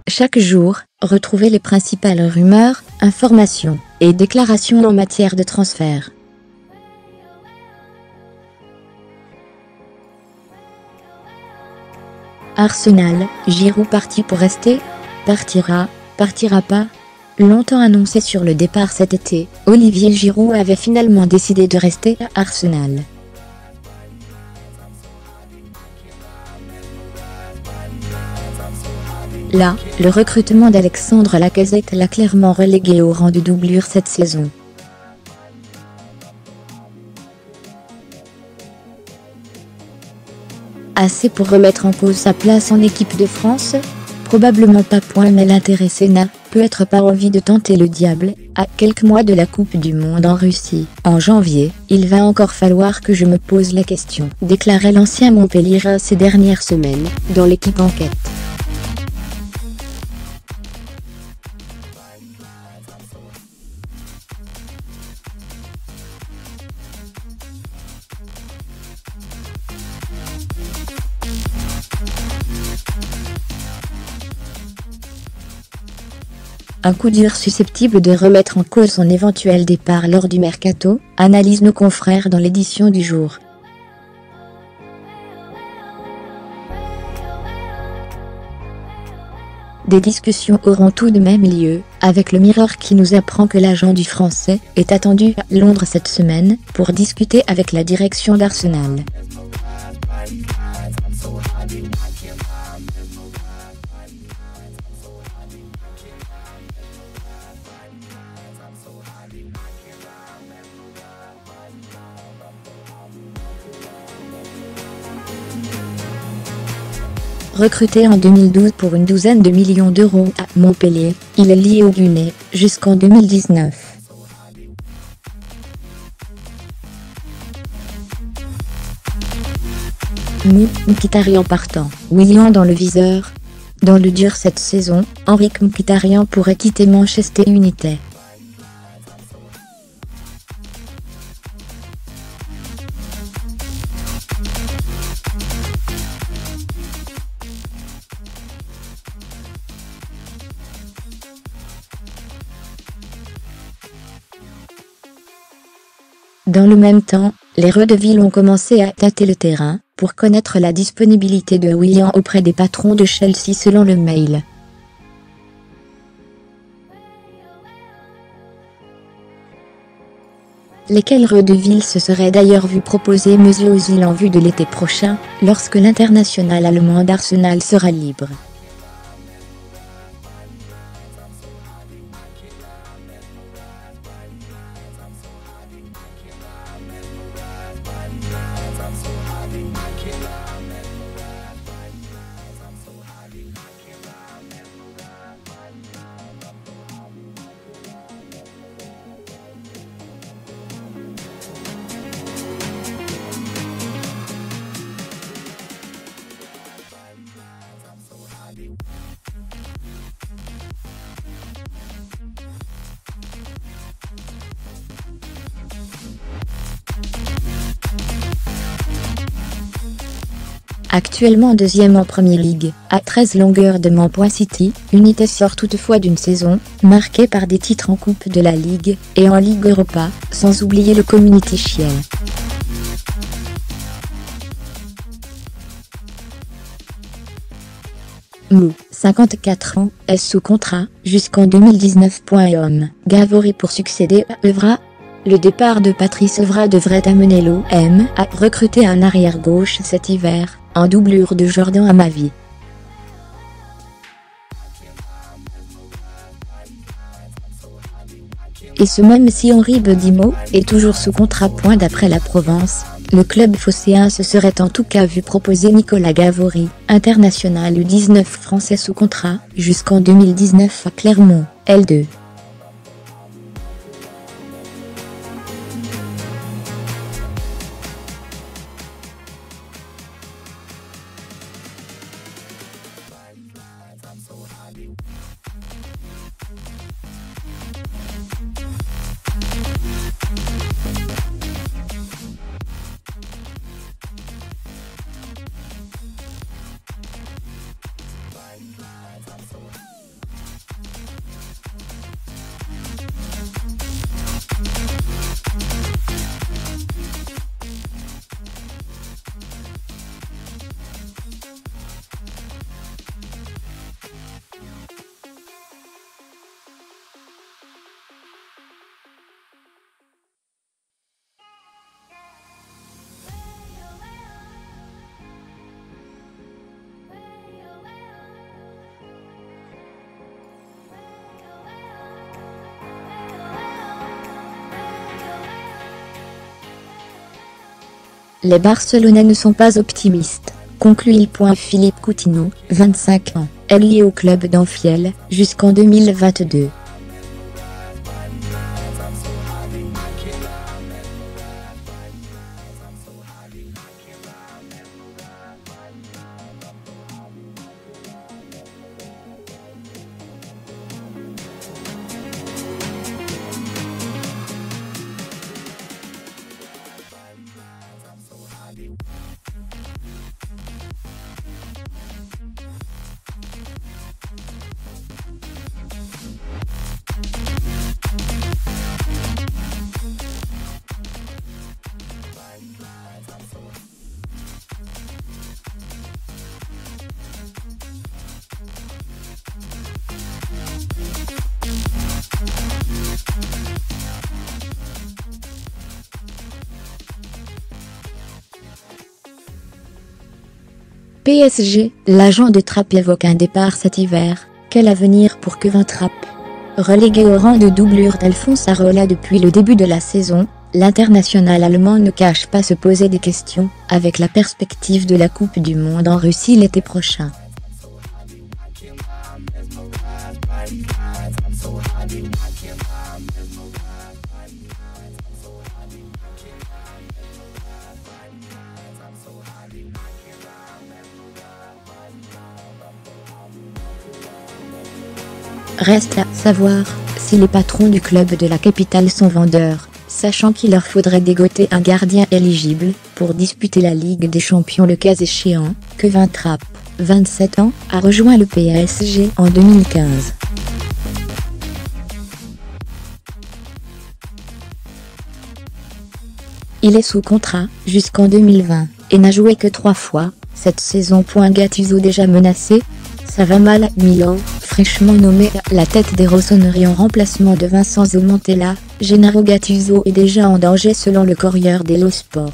Chaque jour, retrouvez les principales rumeurs, informations et déclarations en matière de transfert. Arsenal, Giroud parti pour rester? Partira pas? Longtemps annoncé sur le départ cet été, Olivier Giroud avait finalement décidé de rester à Arsenal. Là, le recrutement d'Alexandre Lacazette l'a clairement relégué au rang de doublure cette saison. Assez pour remettre en cause sa place en équipe de France? Probablement pas, mais l'intéressé n'a peut-être pas envie de tenter le diable. À quelques mois de la Coupe du Monde en Russie, en janvier, il va encore falloir que je me pose la question, déclarait l'ancien Montpellierin ces dernières semaines, dans l'équipe Enquête. Un coup dur susceptible de remettre en cause son éventuel départ lors du mercato, analysent nos confrères dans l'édition du jour. Des discussions auront tout de même lieu, avec le Mirror qui nous apprend que l'agent du Français est attendu à Londres cette semaine pour discuter avec la direction d'Arsenal. Recruté en 2012 pour une douzaine de millions d'euros à Montpellier, il est lié au Guinée jusqu'en 2019. Mkhitaryan partant, Willian dans le viseur. Dans le dur cette saison, Henrikh Mkhitaryan pourrait quitter Manchester United. Dans le même temps, les Redevils ont commencé à tâter le terrain, pour connaître la disponibilité de Willian auprès des patrons de Chelsea selon le Mail. Lesquels Redevils se seraient d'ailleurs vu proposer Mesut Özil en vue de l'été prochain, lorsque l'international allemand d'Arsenal sera libre. Actuellement deuxième en Premier League, à 13 longueurs de Manchester City, United sort toutefois d'une saison, marquée par des titres en Coupe de la Ligue, et en Ligue Europa, sans oublier le Community Shield. Mou, 54 ans, est sous contrat, jusqu'en 2019. Gavori pour succéder à Evra. Le départ de Patrice Evra devrait amener l'OM à recruter un arrière-gauche cet hiver, en doublure de Jordan Amavi. Et ce même si Henri Bedimo est toujours sous contrat. D'après la Provence, le club phocéen se serait en tout cas vu proposer Nicolas Gavori, international U19 français sous contrat, jusqu'en 2019 à Clermont, L2. les Barcelonais ne sont pas optimistes, conclut il. Philippe Coutinho, 25 ans, est lié au club d'Anfield jusqu'en 2022. PSG, l'agent de Trapp évoque un départ cet hiver. Quel avenir pour Kevin Trapp? Relégué au rang de doublure d'Alphonse Areola depuis le début de la saison, l'international allemand ne cache pas se poser des questions, avec la perspective de la Coupe du Monde en Russie l'été prochain. Reste à savoir si les patrons du club de la capitale sont vendeurs, sachant qu'il leur faudrait dégoter un gardien éligible pour disputer la Ligue des Champions le cas échéant. Kevin Trapp, 27 ans, a rejoint le PSG en 2015. Il est sous contrat jusqu'en 2020 et n'a joué que 3 fois cette saison. Gattuso déjà menacé. Ça va mal à Milan, fraîchement nommé à la tête des rossoneri en remplacement de Vincenzo Montella. Gennaro Gattuso est déjà en danger selon le Corriere dello Sport.